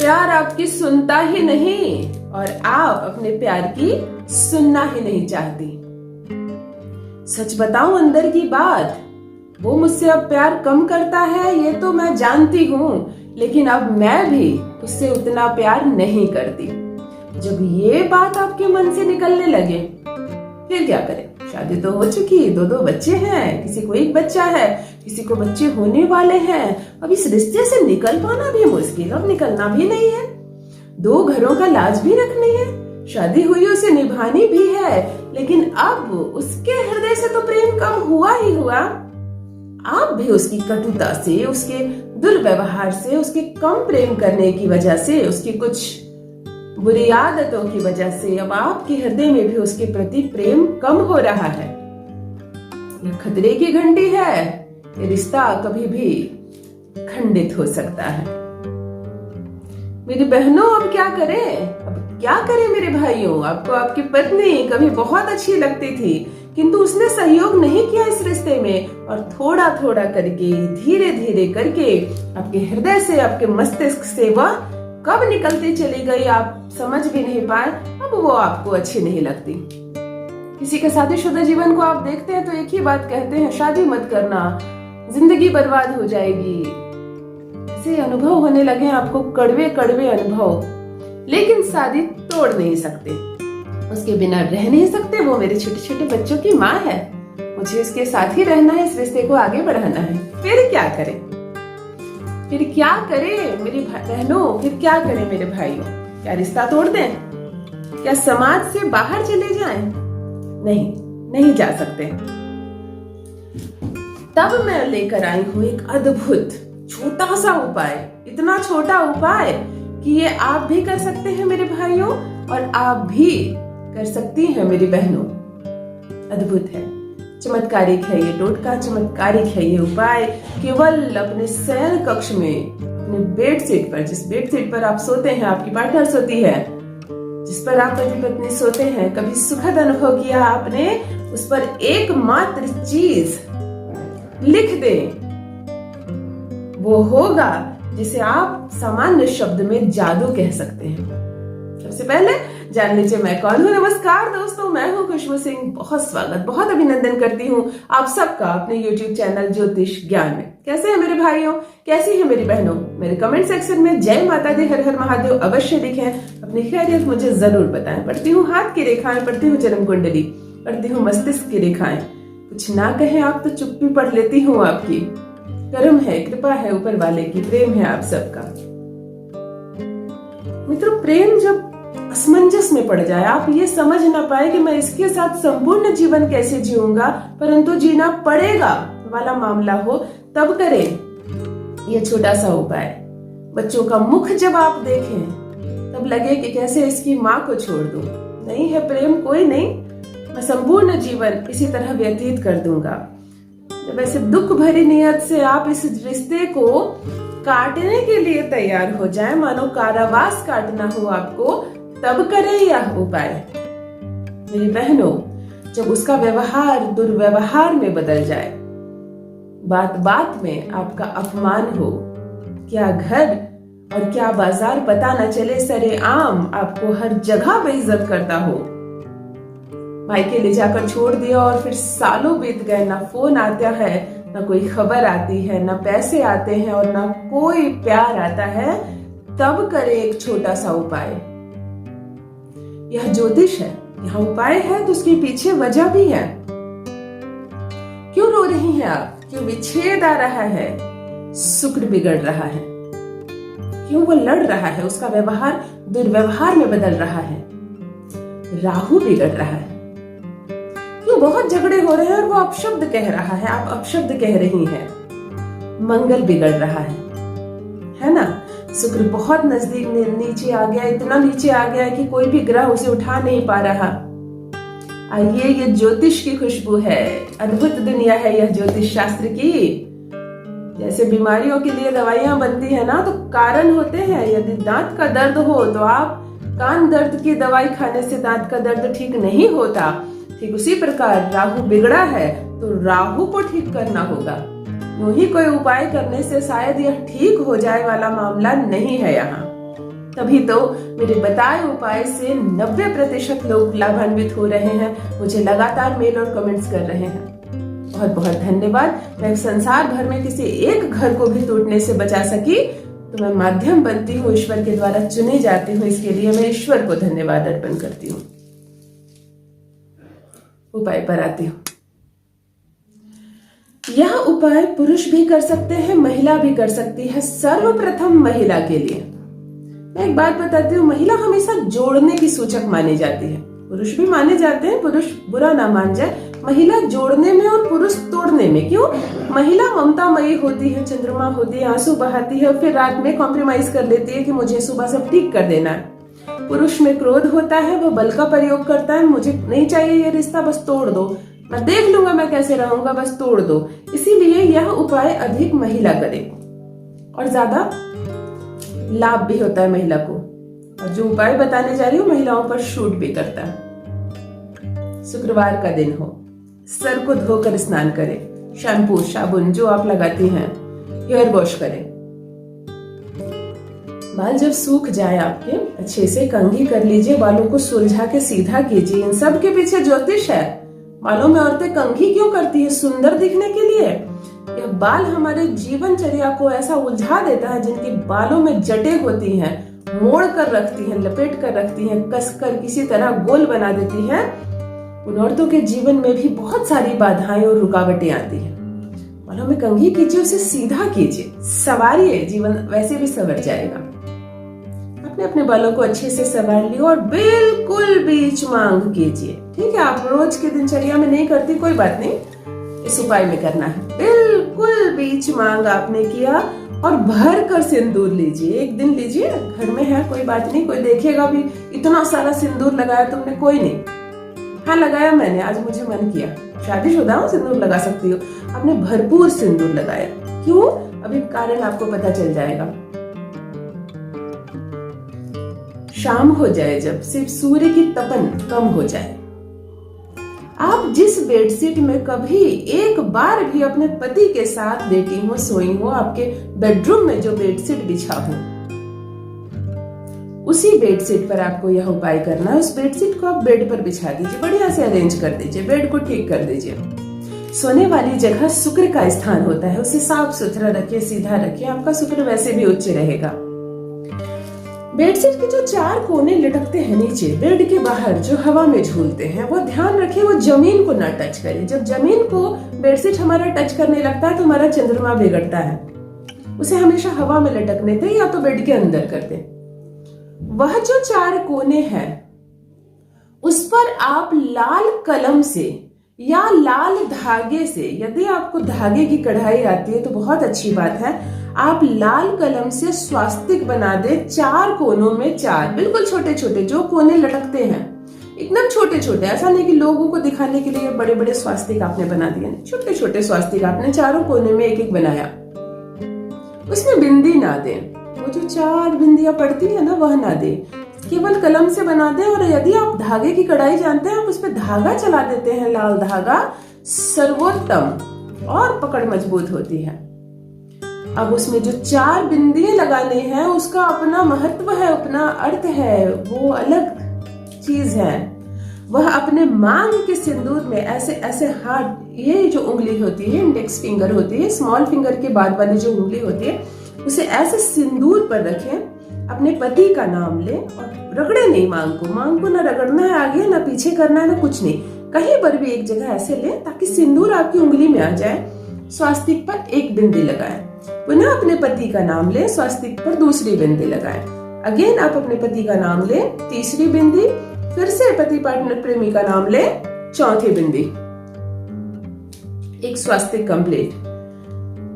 प्यार आपकी सुनता ही नहीं और आप अपने प्यार की सुनना ही नहीं चाहती। सच बताऊं अंदर की बात, वो मुझसे अब प्यार कम करता है ये तो मैं जानती हूँ, लेकिन अब मैं भी उससे उतना प्यार नहीं करती। जब ये बात आपके मन से निकलने लगे फिर क्या करें? शादी तो हो चुकी, दो बच्चे हैं, किसी को एक बच्चा है, किसी को बच्चे होने वाले हैं। अब इस रिश्ते से निकल पाना भी मुश्किल और निकलना भी नहीं है। 2 घरों का लाज भी रखनी है, शादी हुई उसे निभानी भी है, लेकिन अब उसके हृदय से तो प्रेम कम हुआ ही हुआ। आप भी उसकी कटुता से, उसके दुर्व्यवहार से, उसके कम प्रेम करने की वजह से, उसकी कुछ बुरी आदतों की वजह से अब आपके हृदय में भी उसके प्रति प्रेम कम हो रहा है। यह खतरे की घंटी है, ये रिश्ता कभी भी खंडित हो सकता है। मेरी बहनों अब क्या करें? अब क्या करें मेरे भाइयों? आपको आपकी पत्नी कभी बहुत अच्छी लगती थी, किंतु उसने सहयोग नहीं किया इस रिश्ते में, और थोड़ा थोड़ा करके, धीरे धीरे करके आपके हृदय से, आपके मस्तिष्क से वह कब निकलती चली गई आप समझ भी नहीं पाए। अब वो आपको अच्छी नहीं लगती। किसी के शादीशुदा जीवन को आप देखते हैं तो एक ही बात कहते हैं, शादी मत करना, जिंदगी बर्बाद हो जाएगी। ऐसे अनुभव होने लगे आपको, कड़वे कड़वे अनुभव। लेकिन शादी तोड़ नहीं सकते, उसके बिना रह नहीं सकते। वो मेरे छोटे छोटे बच्चों की माँ है, मुझे इसके साथ ही रहना है, इस रिश्ते को आगे बढ़ाना है। फिर क्या करें? फिर क्या करें मेरी बहनों? फिर क्या करें मेरे भाइयों? क्या रिश्ता तोड़ दें? क्या समाज से बाहर चले जाएं? नहीं, नहीं जा सकते। तब मैं लेकर आई हूं एक अद्भुत छोटा सा उपाय, इतना छोटा उपाय कि ये आप भी कर सकते हैं मेरे भाइयों, और आप भी कर सकती हैं मेरी बहनों। अद्भुत है, चमत्कारिक है ये टोटका, चमत्कारिक है ये उपाय। केवल अपने शयन कक्ष में, अपने बेडशीट पर, जिस बेडशीट पर आप सोते हैं, आपकी पार्टनर सोती है, जिस पर आप पति पत्नी सोते हैं, कभी सुखद अनुभव किया आपने, उस पर एकमात्र चीज लिख दें। वो होगा जिसे आप सामान्य शब्द में जादू कह सकते हैं। सबसे पहले जान लीजिए मैं कौन हूँ। नमस्कार दोस्तों, मैं हूँ खुशबू सिंह। बहुत स्वागत, बहुत अभिनंदन करती हूँ आप सबका अपने YouTube चैनल ज्योतिष ज्ञान में। कैसे हैं मेरे भाइयों, कैसी हैं मेरी बहनों? मेरे कमेंट सेक्शन में जय माता दी, हर हर महादेव अवश्य लिखें। अपनी खैरियत मुझे जरूर बताएं। पढ़ती हूँ हाथ की रेखाएं, पढ़ती हूँ जन्म कुंडली, पढ़ती हूँ मस्तिष्क की रेखाएं। कुछ ना कहें आप तो चुप्पी पढ़ लेती हूँ आपकी। कर्म है, कृपा है ऊपर वाले की, प्रेम है आप सबका। मित्रों, प्रेम जब असमंजस में पड़ जाए, आप ये समझ ना पाए कि मैं इसके साथ संपूर्ण जीवन कैसे जीऊंगा, परंतु जीना पड़ेगा वाला मामला हो, तब करें ये छोटा सा उपाय। बच्चों का मुख जब आप देखें तब लगे कि कैसे इसकी माँ को छोड़ दूं। नहीं है प्रेम, कोई नहीं, मैं संपूर्ण जीवन इसी तरह व्यतीत कर दूंगा। जब ऐसे दुख भरी नियत से आप इस रिश्ते को काटने के लिए तैयार हो जाएं, मानो कारावास काटना हो आपको, तब करें यह उपाय। मेरी बहनों, जब उसका व्यवहार दुर्व्यवहार में बदल जाए, बात बात में आपका अपमान हो, क्या घर और क्या बाजार पता न चले, सरेआम आपको हर जगह बेइज्जत करता हो, मायके ले जाकर छोड़ दिया और फिर सालों बीत गए, ना फोन आता है, ना कोई खबर आती है, ना पैसे आते हैं और ना कोई प्यार आता है, तब करे एक छोटा सा उपाय। यह ज्योतिष है, यह उपाय है तो उसके पीछे वजह भी है। क्यों रो रही हैं आप? क्यों विच्छेद आ रहा है? शुक्र बिगड़ रहा है। क्यों वो लड़ रहा है? उसका व्यवहार दुर्व्यवहार में बदल रहा है। राहु बिगड़ रहा है। क्यों बहुत झगड़े हो रहे हैं और वो अपशब्द कह रहा है, आप अपशब्द कह रही हैं। मंगल बिगड़ रहा है ना? शुक्र बहुत नजदीक नीचे आ गया, इतना नीचे आ गया कि कोई भी ग्रह उसे उठा नहीं पा रहा। आइए, ये ज्योतिष की खुशबू है, अद्भुत दुनिया है यह ज्योतिष शास्त्र की। जैसे बीमारियों के लिए दवाइयां बनती है ना, तो कारण होते हैं। यदि दांत का दर्द हो तो आप कान दर्द की दवाई खाने से दांत का दर्द ठीक नहीं होता। ठीक उसी प्रकार राहु बिगड़ा है तो राहु को ठीक करना होगा। यूं ही कोई उपाय करने से शायद यह ठीक हो जाए वाला मामला नहीं है यहाँ। तभी तो मेरे बताए उपाय से 90% लोग लाभान्वित हो रहे हैं, मुझे लगातार मेल और कमेंट्स कर रहे हैं। बहुत बहुत धन्यवाद। मैं संसार भर में किसी एक घर को भी टूटने से बचा सकी तो मैं माध्यम बनती हूँ, ईश्वर के द्वारा चुनी जाती हूँ। इसके लिए मैं ईश्वर को धन्यवाद अर्पण करती हूँ। उपाय पर आती हूँ। यह उपाय पुरुष भी कर सकते हैं, महिला भी कर सकती है। सर्वप्रथम महिला के लिए मैं एक बात बताती हूँ। महिला हमेशा जोड़ने की सूचक मानी जाती है, पुरुष भी माने जाते हैं, पुरुष बुरा ना मान जाए। महिला जोड़ने में और पुरुष तोड़ने में। क्यों? महिला ममतामयी होती है, चंद्रमा होती है, आंसू बहाती है और फिर रात में कॉम्प्रोमाइज कर लेती है कि मुझे सुबह सब ठीक कर देना है। पुरुष में क्रोध होता है, वो बल का प्रयोग करता है, मुझे नहीं चाहिए ये रिश्ता, बस तोड़ दो, मैं देख लूंगा मैं कैसे रहूंगा, बस तोड़ दो। इसीलिए यह उपाय अधिक महिला करे और ज्यादा लाभ भी होता है महिला को। और जो उपाय बताने जा रही हूँ महिलाओं पर शूट भी करता है। शुक्रवार का दिन हो, सर को धोकर स्नान करें, शैम्पू साबुन जो आप लगाती हैं, हेयर वॉश करें। बाल जब सूख जाए आपके, अच्छे से कंघी कर लीजिए, बालों को सुलझा के सीधा कीजिए। इन सब के पीछे ज्योतिष है। बालों में औरतें कंघी क्यों करती है? सुंदर दिखने के लिए। यह बाल हमारे जीवनचर्या को ऐसा उलझा देता है। जिनके बालों में जटें होती हैं, मोड़ कर रखती हैं, लपेट कर रखती हैं, कस कर किसी तरह गोल बना देती हैं, उन औरतों के जीवन में भी बहुत सारी बाधाएं और रुकावटें आती हैं। बालों में कंघी कीजिए, उसे सीधा कीजिए, संवारिए, जीवन वैसे भी संवर जाएगा। अपने अपने बालों को अच्छे से संवार लियो और बिल्कुल बीच मांग कीजिए। ठीक है, आप रोज के दिनचर्या में नहीं करती, कोई बात नहीं, इस उपाय में करना है। बिल्कुल बीच मांग आपने किया और भर कर सिंदूर लीजिए। एक दिन लीजिए, घर में है कोई बात नहीं, कोई देखेगा भी, इतना सारा सिंदूर लगाया तुमने, कोई नहीं। हाँ लगाया मैंने, आज मुझे मन किया, शादीशुदा हूँ, सिंदूर लगा सकती हो। आपने भरपूर सिंदूर लगाया। क्यों? अभी कारण आपको पता चल जाएगा। शाम हो जाए जब, सिर्फ सूर्य की तपन कम हो जाए, आप जिस बेडशीट में कभी एक बार भी अपने पति के साथ लेटी हो, सोई हो, आपके बेडरूम में जो बेडशीट बिछा हो, उसी बेडशीट पर आपको यह उपाय करना है। उस बेडशीट को आप बेड पर बिछा दीजिए, बढ़िया से अरेंज कर दीजिए, बेड को ठीक कर दीजिए। सोने वाली जगह शुक्र का स्थान होता है, उसे साफ सुथरा रखिए, सीधा रखिए, आपका शुक्र वैसे भी उच्च रहेगा। बेडशीट के जो 4 कोने लटकते हैं नीचे बेड के बाहर, जो हवा में झूलते हैं, वो ध्यान रखिए वो जमीन को ना टच करे। जब जमीन को बेडशीट हमारा टच करने लगता है तो हमारा चंद्रमा बिगड़ता है। उसे हमेशा हवा में लटकने दें या तो बेड के अंदर कर दें। वह जो 4 कोने हैं उस पर आप लाल कलम से या लाल धागे से, यदि आपको धागे की कढ़ाई आती है तो बहुत अच्छी बात है, आप लाल कलम से स्वास्तिक बना दे 4 कोनों में, 4 बिल्कुल छोटे छोटे जो कोने लटकते हैं, एकदम छोटे छोटे। ऐसा नहीं कि लोगों को दिखाने के लिए बड़े बड़े स्वास्तिक आपने बना दिए, छोटे छोटे स्वास्तिक आपने चारों कोने में एक एक बनाया। उसमें बिंदी ना दें, वो जो 4 बिंदियां पड़ती है ना वह ना दे, केवल कलम से बना दे। और यदि आप धागे की कढ़ाई जानते हैं, आप उस पर धागा चला देते हैं, लाल धागा, सर्वोत्तम और पकड़ मजबूत होती है। अब उसमें जो 4 बिंदियां लगाने हैं उसका अपना महत्व है, अपना अर्थ है, वो अलग चीज है। वह अपने मांग के सिंदूर में ऐसे ऐसे हाथ, ये जो उंगली होती है, इंडेक्स फिंगर होती है, स्मॉल फिंगर के बाद वाली जो उंगली होती है, उसे ऐसे सिंदूर पर रखें, अपने पति का नाम ले और रगड़े नहीं मांग को ना रगड़ना है आगे, ना पीछे करना है, ना कुछ नहीं, कहीं पर भी एक जगह ऐसे ले ताकि सिंदूर आपकी उंगली में आ जाए। स्वास्तिक पर 1 बिंदी लगाएं, पुनः अपने पति का नाम ले, स्वास्तिक पर दूसरी बिंदी लगाएं, अगेन आप अपने पति का नाम ले, तीसरी बिंदी, फिर से पति पार्टनर प्रेमी का नाम ले, चौथी बिंदी। एक स्वास्तिक कंप्लीट।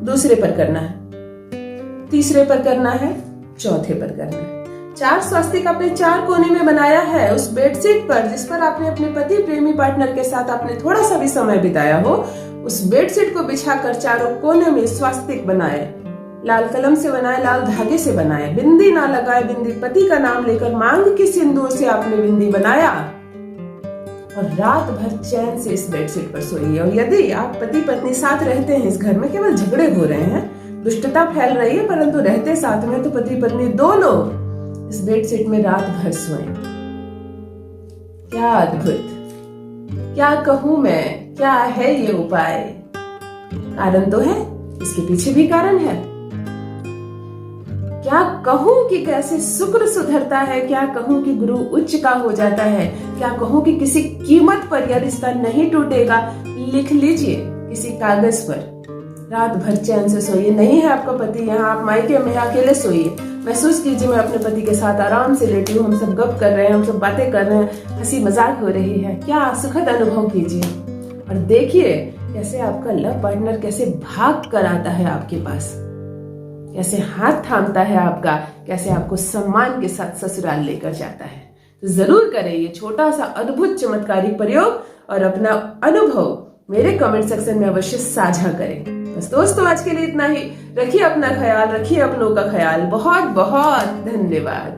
दूसरे पर करना है, तीसरे पर करना है, चौथे पर करना है। 4 स्वास्तिक आपने 4 कोने में बनाया है उस बेडशीट पर जिस पर आपने अपने पति प्रेमी पार्टनर के साथ आपने थोड़ा सा भी समय बिताया हो। उस बेडशीट को बिछाकर चारों कोने में स्वास्तिक बनाए, लाल कलम से बनाए, लाल धागे से बनाए, बिंदी ना लगाए, बिंदी पति का नाम लेकर मांग के सिंदूर से आपने बिंदी बनाया और रात भर चैन से इस बेडशीट पर सोइए। और यदि आप पति पत्नी साथ रहते हैं, इस घर में केवल झगड़े हो रहे हैं, दुष्टता फैल रही है, परंतु रहते साथ में, तो पति पत्नी दोनों इस बेडशीट में रात भर सोएं। क्या अद्भुत, क्या कहूं मैं, क्या है ये उपाय। कारण तो है, इसके पीछे भी कारण है। क्या कहूं कि कैसे शुक्र सुधरता है, क्या कहूं कि गुरु उच्च का हो जाता है, क्या कहूं कि किसी कीमत पर यह रिश्ता नहीं टूटेगा। लिख लीजिए किसी कागज पर, रात भर चैन से सोइए। नहीं है आपका पति यहाँ, आप मायके में अकेले सोइए, महसूस कीजिए मैं अपने पति के साथ आराम से लेटी हूँ, हम सब गप कर रहे हैं, हम सब बातें कर रहे हैं, हंसी मजाक हो रही है। क्या सुखद अनुभव कीजिए और देखिए कैसे आपका लव पार्टनर कैसे भाग कर आता है आपके पास, कैसे हाथ थामता है आपका, कैसे आपको सम्मान के साथ ससुराल लेकर जाता है। तो जरूर करें ये छोटा सा अद्भुत चमत्कारिक प्रयोग और अपना अनुभव मेरे कमेंट सेक्शन में अवश्य साझा करें। बस दोस्तों, आज के लिए इतना ही। रखिए अपना ख्याल, रखिए अपनों का ख्याल। बहुत बहुत धन्यवाद।